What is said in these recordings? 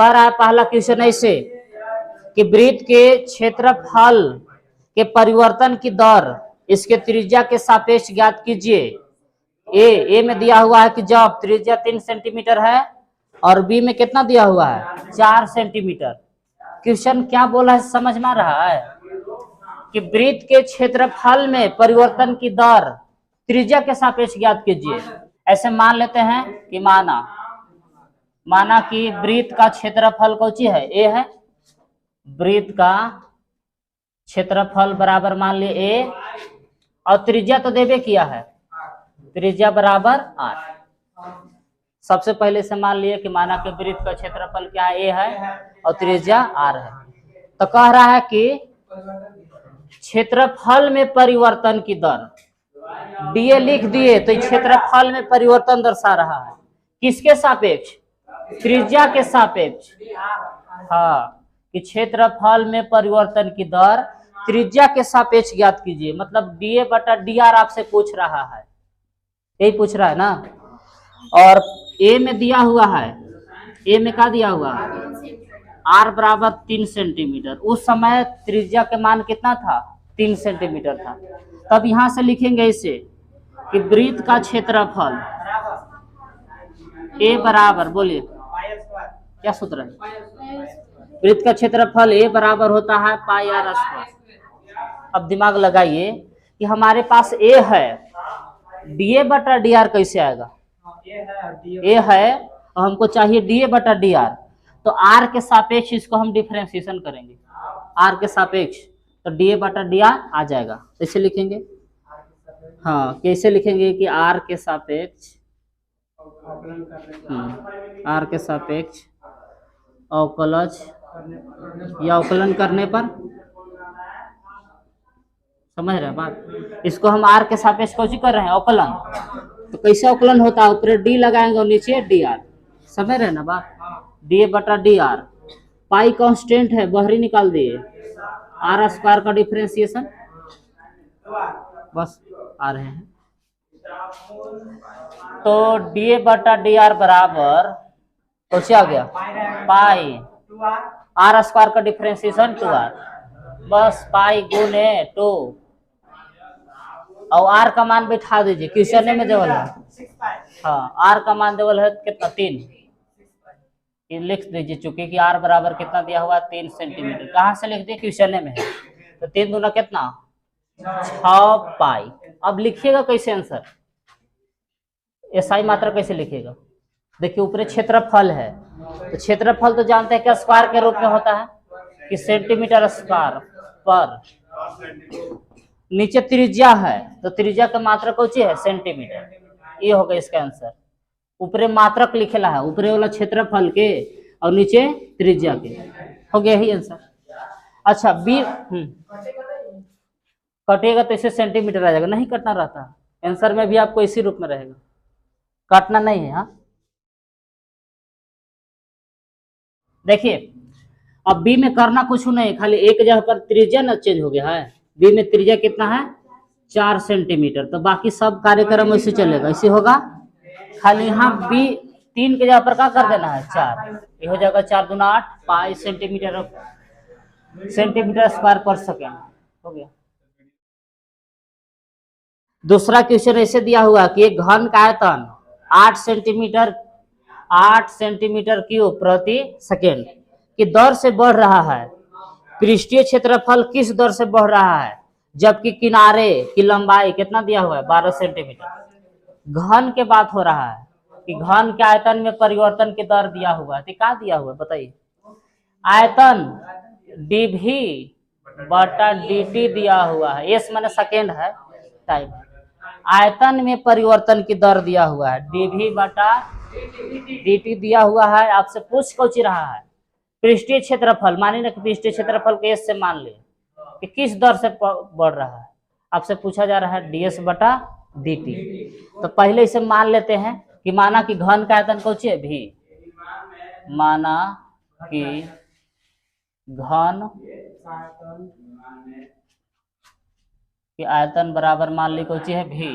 कह रहा है पहला क्वेश्चन ऐसे कि वृत्त के क्षेत्रफल के परिवर्तन की दर इसके त्रिज्या के सापेक्ष ज्ञात कीजिए। ए में दिया हुआ है कि जब त्रिज्या 3 सेंटीमीटर है और बी में कितना दिया हुआ है 4 सेंटीमीटर। क्वेश्चन क्या बोला है समझ में आ रहा है कि वृत्त के क्षेत्रफल में परिवर्तन की दर त्रिज्या के सापेक्ष ज्ञात कीजिए। ऐसे मान लेते हैं कि माना कि वृत्त का क्षेत्रफल कौन सी है ए है, वृत्त का क्षेत्रफल बराबर मान लिए ए और त्रिज्या तो देवे किया है, त्रिज्या बराबर आर। सबसे पहले से मान लिए कि माना कि वृत्त का क्षेत्रफल क्या है ए है और त्रिज्या आर है। तो कह रहा है कि क्षेत्रफल में परिवर्तन की दर डीए लिख दिए तो क्षेत्रफल में परिवर्तन दर्शा रहा है किसके सापेक्ष, त्रिज्या के सापेक्ष। हाँ कि क्षेत्रफल में परिवर्तन की दर त्रिज्या के सापेक्ष ज्ञात कीजिए, मतलब डीए बटा डी आर आपसे पूछ रहा है, यही पूछ रहा है ना। और ए में दिया हुआ है, ए में क्या दिया हुआ है आर बराबर 3 सेंटीमीटर। उस समय त्रिज्या के मान कितना था 3 सेंटीमीटर था। तब यहां से लिखेंगे इसे कि वृत्त का क्षेत्रफल ए बराबर, बोलिए क्या सूत्र है, वृत्त का क्षेत्रफल ए बराबर होता है पाई आर स्क्वायर। अब दिमाग लगाइए कि हमारे पास ए है, डीए बटा डी आर कैसे आएगा, ए है और हमको चाहिए डीए बटा डी आर, तो आर के सापेक्ष इसको हम डिफरेंशिएशन करेंगे, आर के सापेक्ष, तो डीए बटा डी आर आ जाएगा। कैसे लिखेंगे, हाँ कैसे लिखेंगे कि आर के सापेक्ष, आर के सापेक्ष अवकलज या अवकलन करने पर, समझ रहे हैं बात, इसको हम आर के सापेक्ष कौन सी कर रहे हैं अवकलन। तो कैसे अवकलन होता है, ऊपर डी लगाएंगे और नीचे डी आर, समझ रहे ना बात, डी बटा डी आर। पाई कांस्टेंट है बाहरी निकाल दिए, आर स्क्वायर का डिफरेंशिएशन बस आ रहे हैं। तो डी बटा डी आर बराबर तो आ गया पाई आर स्क्वायर का डिफरेंशिएशन 2r, बस पाई गुने 2 और आर का मान बैठा दीजिए, क्वेश्चन में देवल है, हाँ आर का मान देवल है कितना 3, लिख दीजिए चूंकि कि आर बराबर कितना दिया हुआ 3 सेंटीमीटर। कहाँ से लिख दिए, क्वेश्चन में है, तो 3 दूना कितना 6 पाई। अब लिखिएगा कैसे आंसर, एसआई मात्रा कैसे लिखिएगा, देखिए ऊपर क्षेत्रफल है तो क्षेत्रफल तो जानते हैं क्या स्क्वायर के रूप में होता है कि सेंटीमीटर स्क्वायर पर, नीचे त्रिज्या है तो त्रिज्या का मात्रक कौन सी है सेंटीमीटर, ये होगा इसका आंसर। ऊपरे मात्रक लिखेला है, ऊपरे वाला क्षेत्रफल के और नीचे त्रिज्या के, हो गया ही आंसर। अच्छा बी कटेगा तो इसे सेंटीमीटर आ जाएगा, नहीं कटना रहता, आंसर में भी आपको इसी रूप में रहेगा, काटना नहीं है। हाँ देखिए अब बी में करना कुछ नहीं, खाली एक जगह पर त्रिज्या न चेंज हो गया है, बी में त्रिज्या कितना है 4 सेंटीमीटर, तो बाकी सब कार्यक्रम ऐसे चलेगा, ऐसे होगा, खाली यहाँ बी 3 के जगह पर क्या कर देना है 4, ये हो जाएगा 4 दूना 8 पाई सेंटीमीटर स्क्वायर पर सेकेंड, हो गया। दूसरा क्वेश्चन ऐसे दिया हुआ कि एक घन का आयतन 8 सेंटीमीटर क्यूब प्रति सेकेंड की दर से बढ़ रहा है, पृष्ठीय क्षेत्रफल किस दर से बढ़ रहा है, जबकि किनारे की लंबाई कितना दिया हुआ है 12 सेंटीमीटर। घन के बात हो रहा है कि घन के आयतन में परिवर्तन की दर दिया हुआ है, तो क्या दिया हुआ है बताइए, आयतन डीवी बटा dt दिया हुआ है, एस माने सेकेंड है, टाइम है, आयतन में परिवर्तन की दर दिया हुआ है डीवी बटा dt दिया हुआ है। आपसे पूछ कौन रहा है पृष्ठीय क्षेत्रफल, मानिए ना कि पृष्ठीय क्षेत्रफल के एस से मान ले कि किस दर से बढ़ रहा है, आपसे पूछा जा रहा है ds बटा dt। तो पहले इसे मान लेते हैं कि माना कि घन का आयतन कौन है भी, माना कि घन कि आयतन बराबर मान ली कौन है भी।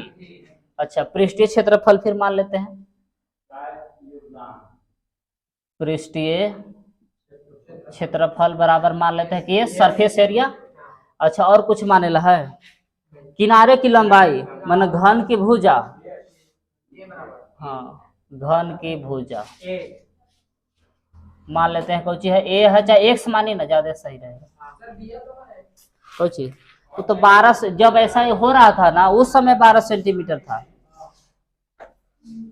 अच्छा पृष्ठीय क्षेत्रफल फिर मान लेते हैं, पृष्ठीय क्षेत्रफल बराबर मान लेते हैं कि ये सरफेस एरिया। अच्छा, और कुछ माने ला है, किनारे की लंबाई माने घन की भुजा। हाँ, घन की भुजा मान लेते हैं कौन चीज है, ए है, चाहे एक्स मानी ना, ज्यादा सही रहेगा। कौन चीज, वो तो 12 से जब ऐसा हो रहा था ना उस समय 12 सेंटीमीटर था।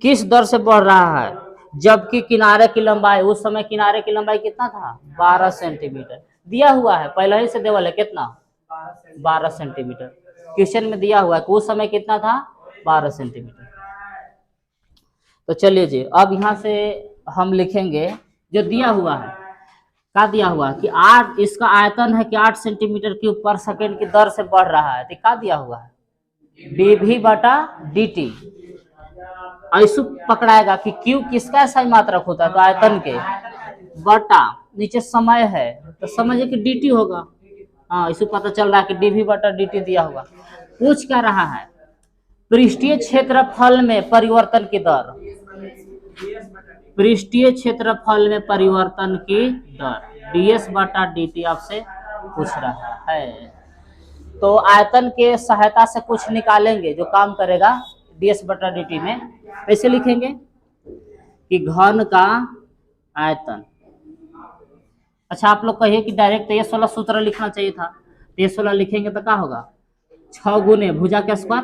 किस दर से बढ़ रहा है, जबकि किनारे की लंबाई, उस समय किनारे की लंबाई कितना था, 12 सेंटीमीटर दिया हुआ है, पहले ही से देवल है कितना, 12 सेंटीमीटर। क्वेश्चन में दिया हुआ है कि उस समय कितना था, 12 सेंटीमीटर। तो चलिए जी, अब यहाँ से हम लिखेंगे जो दिया हुआ है, क्या दिया हुआ है कि 8, इसका आयतन है कि 8 सेंटीमीटर क्यूब पर सेकेंड की दर से बढ़ रहा है, तो क्या दिया हुआ है, dv बटा dt। ऐसे पकड़ाएगा कि क्यू किसका सही मात्रक होता है, तो आयतन के बटा नीचे समय है तो समझिए कि dt होगा। हाँ, इसे पता चल रहा है कि dv बटा dt दिया हुआ। पूछ क्या रहा है, पृष्ठीय क्षेत्रफल में परिवर्तन की दर, पृष्ठीय क्षेत्रफल में परिवर्तन की दर ds बटा dt आपसे पूछ रहा है। तो आयतन के सहायता से कुछ निकालेंगे जो काम करेगा ds बटा dt में। कैसे लिखेंगे कि घन का आयतन। अच्छा, आप लोग कहिए कि डायरेक्ट तो ये 16 सूत्र लिखना चाहिए था, तो ये 16 लिखेंगे तो क्या होगा, 6 गुने भुजा के स्क्वायर,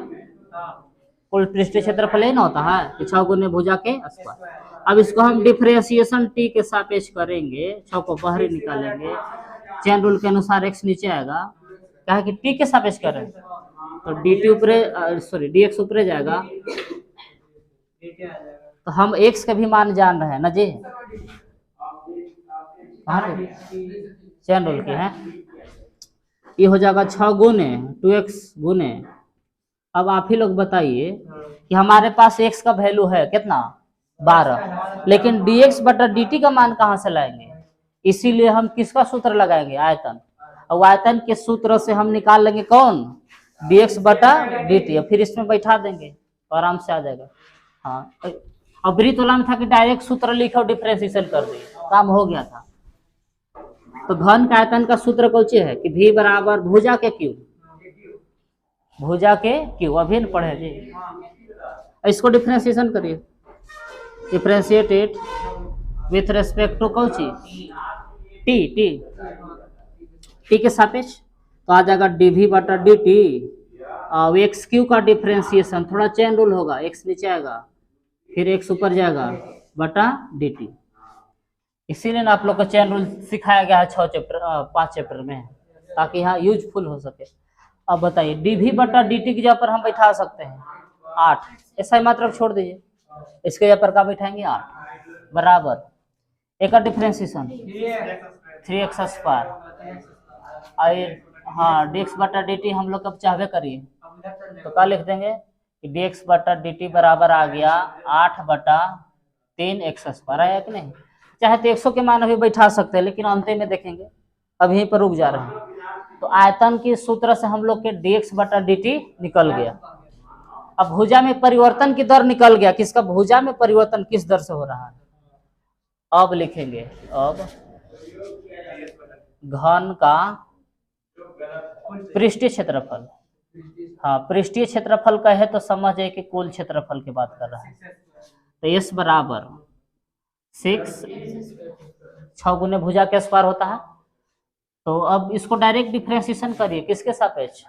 कुल पृष्ठीय क्षेत्रफल ही ना होता है कि 6 गुने भुजा के स्क्वायर। अब इसको हम डिफरेंशिएशन टी के सापेक्ष करेंगे, 6 को बाहर निकालेंगे, चेन रूल के अनुसार x नीचे आएगा, क्या है कि टी के सापेक्ष करें तो dt ऊपर, सॉरी dx ऊपर जाएगा, तो हम x का भी मान जान रहे हैं ना जी, चेन रूल के हैं, ये हो जाएगा 6 गुने 2x गुने। अब आप ही लोग बताइए कि हमारे पास x का वैल्यू है कितना, 12, लेकिन dx बटा dt का मान कहाँ से लाएंगे, इसीलिए हम किसका सूत्र लगाएंगे, आयतन। और आयतन के सूत्र से हम निकाल लेंगे कौन, dx बटा dt, फिर इसमें बैठा देंगे तो आराम से आ जाएगा। हाँ, और वृत्त वाला में था कि डायरेक्ट सूत्र लिखो डिफरेंशिएशन कर दिए, काम हो गया था। तो घन का आयतन का सूत्र कौन सी है कि v बराबर भुजा के क्यूब, भुजा के क्यूब, अभी न पढ़े जी। इसको डिफरेंशिएशन करिए, differentiate it with respect to कौन सी, टी के सापेक्ष, तो आ जाएगा dv बटा dt। और एक्स क्यू का डिफरेंशिएशन थोड़ा चेन रूल होगा, एक्स नीचे आएगा फिर एक्स ऊपर जाएगा बटा dt। इसीलिए ना आप लोग को चेन रूल सिखाया गया है 5 चैप्टर में, ताकि यहाँ यूजफुल हो सके। अब बताइए dv बटा dt की जगह पर हम बैठा सकते हैं 8, ऐसा ही मात्रक छोड़ दीजिए, इसके जगह पर क्या बैठाएंगे 8 बराबर एक का डिफरेंशिएशन 3x स्क्वायर। हाँ, dx बटा dt हम लोग कब चाहवे करिए तो क्या लिख देंगे कि dx बटा dt बराबर आ गया 8 बटा 3x स्क्वायर, आया कि नहीं। चाहे तो 100 के मान अभी बैठा सकते हैं, लेकिन अंत में देखेंगे, अभी यहीं पर रुक जा रहे हैं। तो आयतन के सूत्र से हम लोग के dx बटा dt निकल गया। अब भुजा में परिवर्तन की दर निकल गया, किसका, भुजा में परिवर्तन किस दर से हो रहा है। अब लिखेंगे, अब घन का पृष्ठीय क्षेत्रफल, हाँ पृष्ठीय क्षेत्रफल का है तो समझे कि कुल क्षेत्रफल की बात कर रहा है। तो s बराबर 6 गुने भुजा के स्क्वायर होता है। तो अब इसको डायरेक्ट डिफरेंशिएशन करिए, किसके सापेक्ष,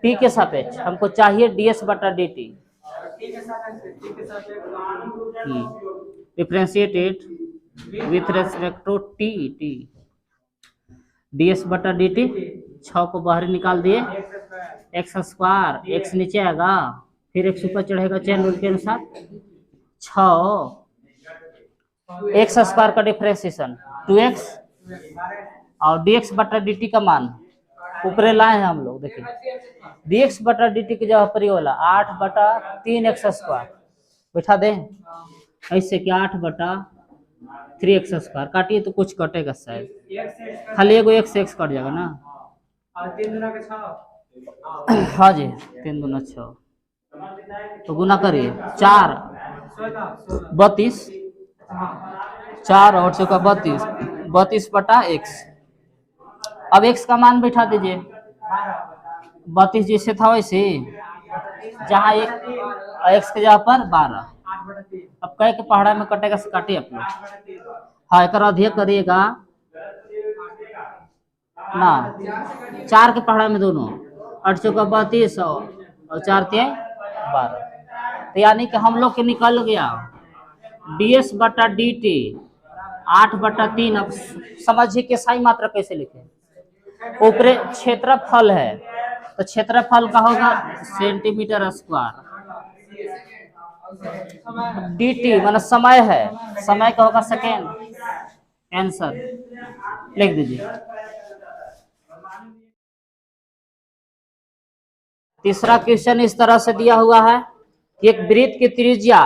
t के सापेक्ष, हमको चाहिए ds बटा dt। Differentiate it with respect to t, ds बटा dt, 6 को बाहर निकाल दिए, एक्स स्क्वायर, एक्स नीचे आएगा फिर एक्स ऊपर चढ़ेगा चेन रूल के अनुसार, 6 एक्स स्क्वायर का डिफरेंशिएशन 2x और dx बटा dt का मान ऊपर लाए हैं हम लोग। देखिए dx बटा dt की जगह पर ये वाला 8 बटा 3x स्क्वायर बैठा दें, ऐसे कि 8 बटा 3x स्क्वायर, काटिए तो कुछ कटेगा शायद, खाली एगो x से x कट जाएगा ना। हाँ जी, 3 दूना 6, तो गुना करिए 4 32, 4 और 6 का 32, 32/x। अब x का मान बैठा दीजिए, 32 जैसे था वैसे, जहाँ एक x के जगह पर 12। अब कह के पहाड़ा में कटेगा से काटिए आप लोग। हाँ एक अधिक करिएगा ना, 4 के पहाड़ा में दोनों, 8 चौका 32 और 4 तिहाई 12। तो यानी कि हम लोग के निकल गया ds/dt 8/3। अब समझिए कि सही मात्रा कैसे लिखे, ऊपरी क्षेत्रफल है तो क्षेत्रफल का होगा सेंटीमीटर स्क्वायर, dt मतलब समय है, समय का होगा सेकेंड। आंसर लिख दीजिए। तीसरा क्वेश्चन इस तरह से दिया हुआ है कि एक वृत्त की त्रिज्या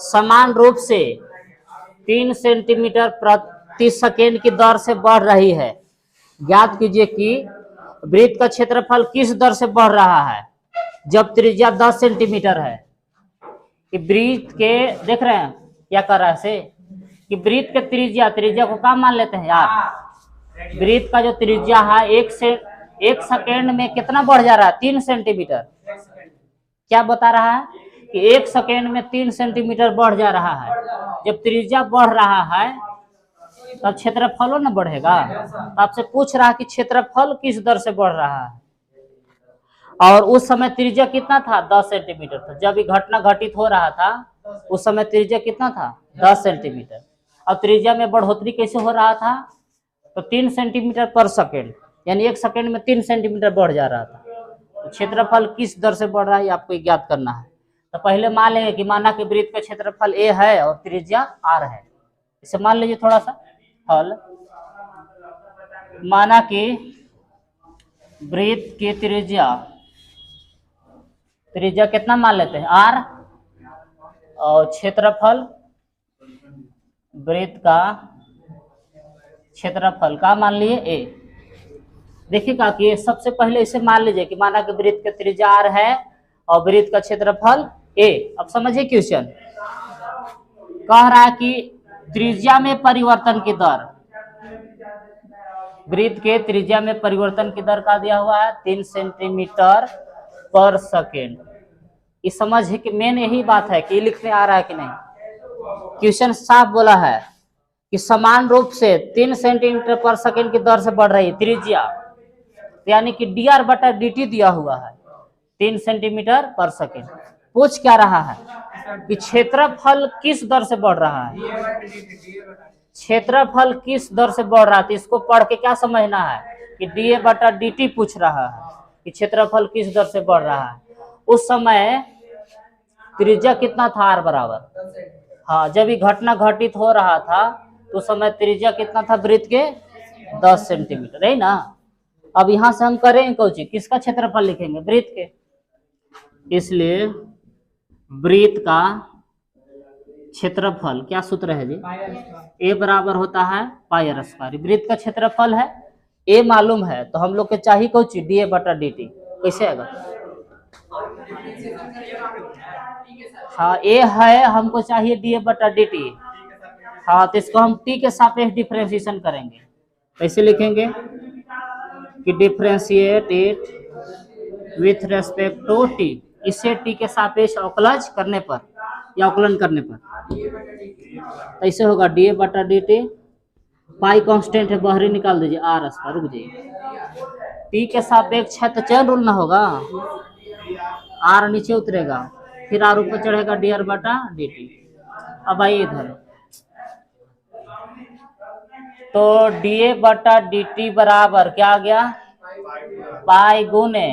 समान रूप से 3 सेंटीमीटर प्रति सेकेंड की दर से बढ़ रही है। ज्ञात कीजिए कि वृत्त का क्षेत्रफल किस दर से बढ़ रहा है जब त्रिज्या 10 सेंटीमीटर है। कि वृत्त के देख रहे हैं क्या कर रहा है से, कि वृत्त के त्रिज्या को क्या मान लेते हैं यार, वृत्त का जो त्रिज्या है एक सेकेंड में कितना बढ़ जा रहा है, 3 सेंटीमीटर। क्या बता रहा है कि 1 सेकेंड में 3 सेंटीमीटर बढ़ जा रहा है। जब त्रिज्या बढ़ रहा है तब क्षेत्रफल ना बढ़ेगा। तो आपसे पूछ रहा है कि क्षेत्रफल किस दर से बढ़ रहा है, और उस समय त्रिज्या कितना था, 10 सेंटीमीटर था। जब ये घटना घटित हो रहा था उस समय त्रिज्या कितना था, 10 सेंटीमीटर। और त्रिज्या में बढ़ोतरी कैसे हो रहा था, तो 3 सेंटीमीटर पर सेकेंड, यानी 1 सेकेंड में 3 सेंटीमीटर बढ़ जा रहा था। तो क्षेत्रफल किस दर से बढ़ रहा है आपको ज्ञात करना है। तो पहले मान लेंगे कि माना कि वृत्त का क्षेत्रफल a है और त्रिज्या r है। इसे मान लीजिए थोड़ा सा हल, माना कि वृत्त की त्रिज्या कितना मान लेते हैं r, और क्षेत्रफल वृत्त का क्षेत्रफल का मान लिए a। देखिएगा कि सबसे पहले इसे मान लीजिए कि माना कि वृत्त का त्रिज्या r है और वृत्त का क्षेत्रफल a। अब समझिए क्वेश्चन कह रहा है कि त्रिज्या में परिवर्तन की दर, वृत्त के त्रिज्या में परिवर्तन की दर का दिया हुआ है 3 सेंटीमीटर पर सेकेंड। ये समझ है कि मेन यही बात है कि लिखने आ रहा है कि नहीं। क्वेश्चन साफ बोला है कि समान रूप से 3 सेंटीमीटर पर सेकेंड की दर से बढ़ रही त्रिज्या, यानी कि dr/dt दिया हुआ है 3 सेंटीमीटर पर सेकेंड। पूछ क्या रहा है कि क्षेत्रफल किस दर से बढ़ रहा है, क्षेत्रफल किस दर से बढ़ रहा है। तो इसको पढ़ के क्या समझना है कि dA/dt पूछ रहा है कि क्षेत्रफल किस दर से बढ़ रहा है। उस समय त्रिज्या कितना था, r बराबर, हाँ जब ये घटना घटित हो रहा था तो उस समय त्रिज्या कितना था वृत्त के, 10 सेंटीमीटर है ना। अब यहां से हम करेंगे कौची, किसका क्षेत्रफल लिखेंगे, वृत्त के। इसलिए वृत्त का क्षेत्रफल क्या सूत्र है जी, a बराबर होता है πr²। वृत्त का क्षेत्रफल है a मालूम है तो हम लोग के चाहिए कौची, dA/dt। कैसे आएगा, हाँ a है हमको चाहिए dA/dt, हाँ तो इसको हम t के सापेक्ष डिफरेंशिएशन करेंगे। कैसे लिखेंगे कि differentiate it with respect to t, इसे t के सापेक्ष अवकलज करने पर या अवकलन करने पर ऐसे होगा dA/dt। पाई कांस्टेंट है बाहरी निकाल दीजिए, r², रुक जाइए, t के सापेक्ष है तो चैन रूल ना होगा, r नीचे उतरेगा फिर r ऊपर चढ़ेगा dr/dt। अब आइए इधर, तो dA/dt बराबर क्या आ गया, पाई गुने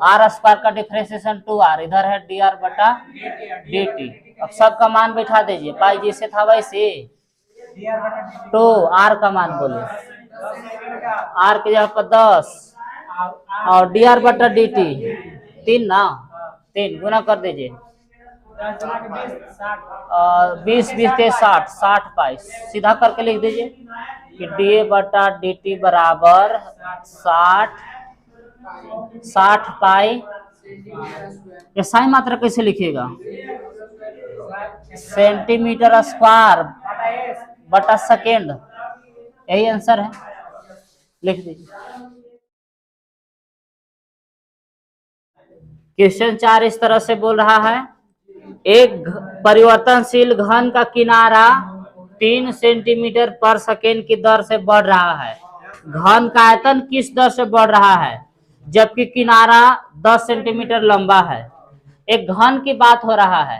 r² का डिफरेंशिएशन 2r, इधर है dr/dt। अब सबका मान बैठा दीजिए, पाई जैसे था वैसे, तो r का मान बोलिए, r के जगह पर 10 और dr/dt 3 ना, 3 गुना कर दीजिए, 20 के 60 पाई, सीधा करके लिख दीजिए कि dA/dt बराबर 60 पाई। ये सही मात्रा कैसे लिखिएगा, सेंटीमीटर स्क्वायर बटा सेकेंड, यही आंसर है, लिख दीजिए। क्वेश्चन 4 इस तरह से बोल रहा है, एक परिवर्तनशील घन का किनारा 3 सेंटीमीटर पर सेकेंड की दर से बढ़ रहा है। घन का आयतन किस दर से बढ़ रहा है जबकि किनारा 10 सेंटीमीटर लंबा है। एक घन की बात हो रहा है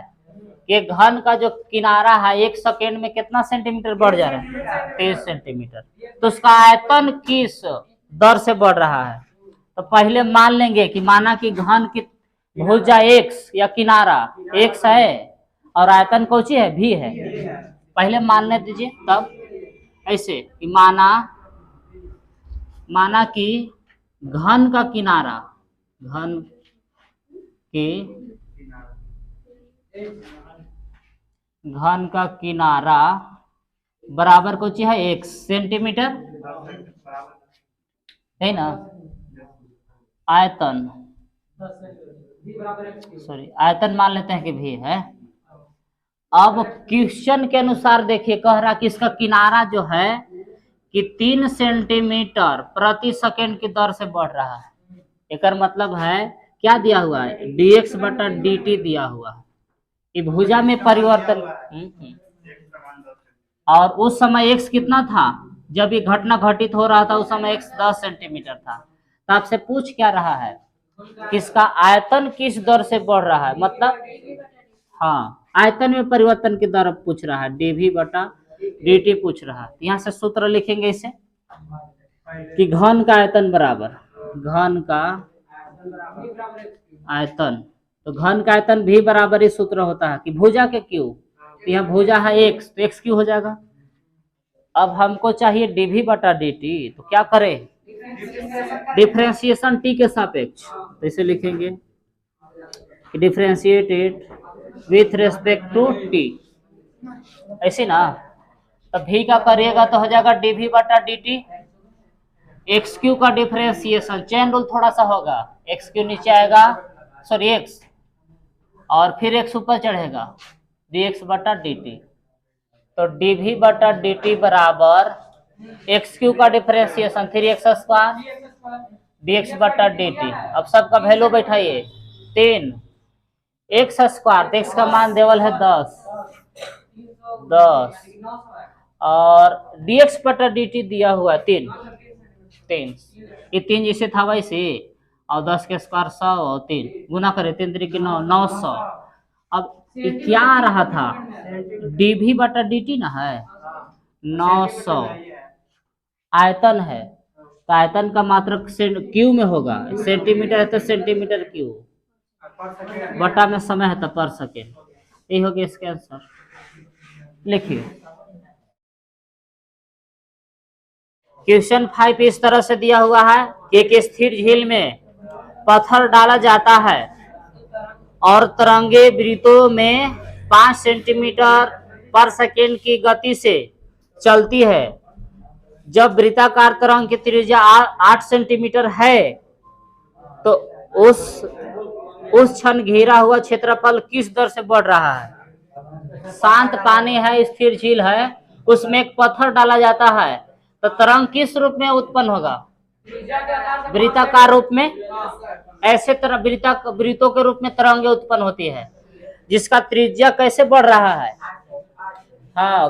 कि घन का जो किनारा है 1 सेकेंड में कितना सेंटीमीटर बढ़ जा रहा है, 30 सेंटीमीटर। तो उसका आयतन किस दर से बढ़ रहा है। तो पहले मान लेंगे कि माना कि घन की भुजा x या किनारा x है और आयतन कौची है, v है। पहले मानने दीजिए, तब ऐसे कि माना कि घन का किनारा, घन का किनारा बराबर कौची है, 1 सेंटीमीटर है ना। आयतन आयतन मान लेते हैं कि भी है। अब क्वेश्चन के अनुसार देखिए, कह रहा कि इसका किनारा जो है कि 3 सेंटीमीटर प्रति सेकेंड की दर से बढ़ रहा है। एक मतलब है क्या दिया हुआ है, dx बटा dt दिया हुआ है कि भुजा में परिवर्तन। और उस समय x कितना था जब ये घटना घटित हो रहा था, उस समय x 10 सेंटीमीटर था। तो आपसे पूछ क्या रहा है कि इसका आयतन किस दर से बढ़ रहा है, मतलब हाँ आयतन में परिवर्तन की दर पूछ रहा है, dv बटा dt पूछ रहा है। यहाँ से सूत्र लिखेंगे इसे कि घन का आयतन बराबर घन का आयतन, तो घन का आयतन भी बराबर ही सूत्र होता है कि भुजा के क्यू, तो यहाँ भुजा है x, तो x क्यू हो जाएगा। अब हमको चाहिए dv बटा dt, तो क्या करें, डिफरेंशिएशन t के सापेक्ष, तो इसे लिखेंगे differentiated with respect to t, ऐसे ना। तो v का करिएगा तो हो जाएगा dv बटा dt, एक्स क्यू का डिफरेंशिएशन चेन रूल थोड़ा सा होगा, एक्स क्यू नीचे आएगा, सॉरी एक्स, और फिर एक्स ऊपर चढ़ेगा, dx बटा dt। तो dv बटा dt बराबर एक्स क्यू का डिफरेंशिएशन 3x स्क्वायर dx बटा dt। अब सबका वैल्यू बैठाइए, 3 एक्स स्क्वायर, तो एक्स का मान देवल है 10 और dx बटा dt दिया हुआ 3, ये 3 जैसे था वैसे, और 10 के स्क्वायर 100 और 3 गुना करे 3 3 की 9, 900। अब ये क्या आ रहा था, dv बटा dt ना है, 900 आयतन है, तो आयतन का मात्रक क्यू में होगा, सेंटीमीटर है तो सेंटीमीटर क्यू, बटा में समय है तो पर सेकेंड। ये हो गया इसका आंसर। लिखिए क्वेश्चन 5 इस तरह से दिया हुआ है कि एक स्थिर झील में पत्थर डाला जाता है और तरंगे वृत्तों में 5 सेंटीमीटर पर सेकेंड की गति से चलती है। जब वृत्ताकार तरंग की त्रिज्या 8 सेंटीमीटर है तो उस क्षण घेरा हुआ क्षेत्रफल किस दर से बढ़ रहा है। शांत पानी है, स्थिर झील है, उसमें एक पत्थर डाला जाता है तो तरंग किस रूप में उत्पन्न होगा, वृत्ताकार रूप में। ऐसे तरह वृत्तों के रूप में तरंगे उत्पन्न होती है जिसका त्रिज्या कैसे बढ़ रहा है, हाँ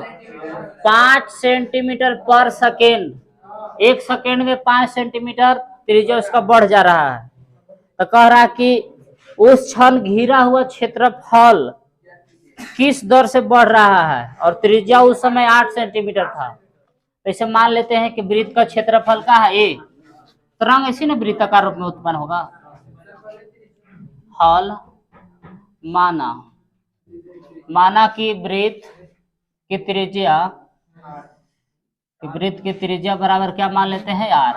5 सेंटीमीटर पर सेकेंड, 1 सेकेंड में 5 सेंटीमीटर त्रिज्या उसका बढ़ जा रहा है। तो कह रहा है कि उस क्षण घिरा हुआ क्षेत्रफल किस दर से बढ़ रहा है और त्रिज्या उस समय 8 सेंटीमीटर था। तो इसे मान लेते हैं कि वृत्त का क्षेत्रफल का है ए, तरंग ऐसी ना वृत्ताकार रूप में उत्पन्न होगा। हल माना कि वृत्त की त्रिज्या बराबर क्या मान लेते हैं आर,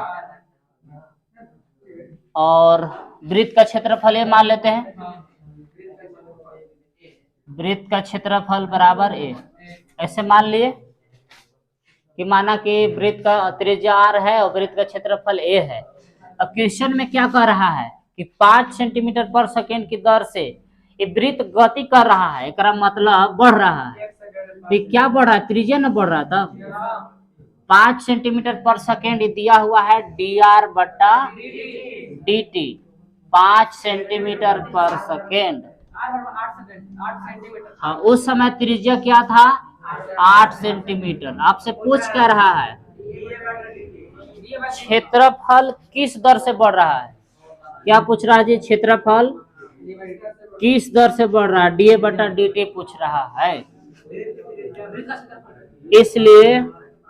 और वृत्त का क्षेत्रफल ए मान लेते हैं, वृत्त का क्षेत्रफल बराबर ए, ऐसे मान लिए कि माना कि वृत्त का त्रिज्या आर है और वृत्त का क्षेत्रफल ए है। अब क्वेश्चन में क्या कह रहा है कि 5 सेंटीमीटर पर सेकेंड की दर से ये वृत्त गति कर रहा है, एक मतलब बढ़ रहा है। तो क्या बढ़ रहा है, त्रिज्या न बढ़ रहा था, 5 सेंटीमीटर पर सेकेंड दिया हुआ है dr बटा dt, 5 सेंटीमीटर पर सेकेंड। हाँ, उस समय त्रिज्या क्या था? 8 सेंटीमीटर। आपसे पूछ क्या रहा है? क्षेत्रफल किस दर से बढ़ रहा है? क्या पूछ रहा है जी? क्षेत्रफल किस दर से बढ़ रहा है? डी ए बटा डी टी पूछ रहा है। इसलिए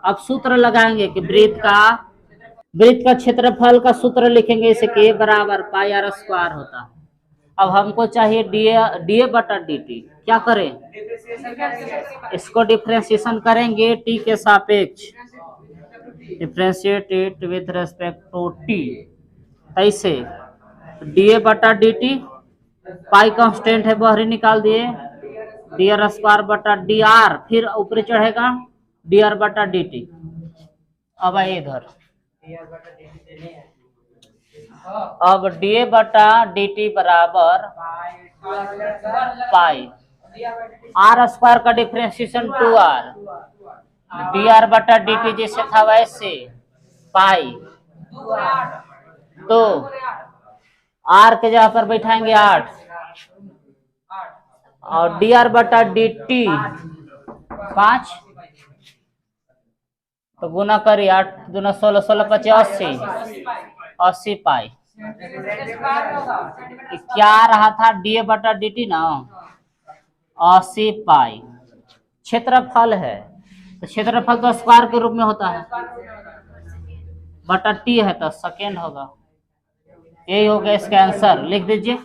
अब सूत्र लगाएंगे कि वृत्त का क्षेत्रफल का सूत्र लिखेंगे इसे कि बराबर पाई आर स्क्वायर होता है। अब हमको चाहिए डी ए बटा डी टी। क्या करें? इसको डिफ्रेंशिएशन करेंगे टी के सापेक्ष, differentiate it with respect to t. ऐसे डी ए बटा डी टी, पाई कांस्टेंट है बाहरी निकाल दिए, डी आर स्क्वायर बटा डी आर, फिर ऊपर चढ़ेगा डी आर बटा डी टी। अब आइए इधर, अब डी ए बटा डी टी बराबर पाई आर स्क्वायर का डिफ्रेंशिएशन 2r, डी आर बटा डी टी जैसे था वैसे पाई, तो आर के जगह पर बैठाएंगे 8 और डी आर बटा डी टी 5, तो गुना करिए 8 दूना 16, 16 25 80 पाई। क्या रहा था? डी ए बटा डी टी ना, 80 पाई। क्षेत्रफल है तो क्षेत्रफल तो स्क्वायर के रूप में होता है, बटा टी है तो सेकेंड होगा। यही हो गया इसका आंसर। लिख दीजिए।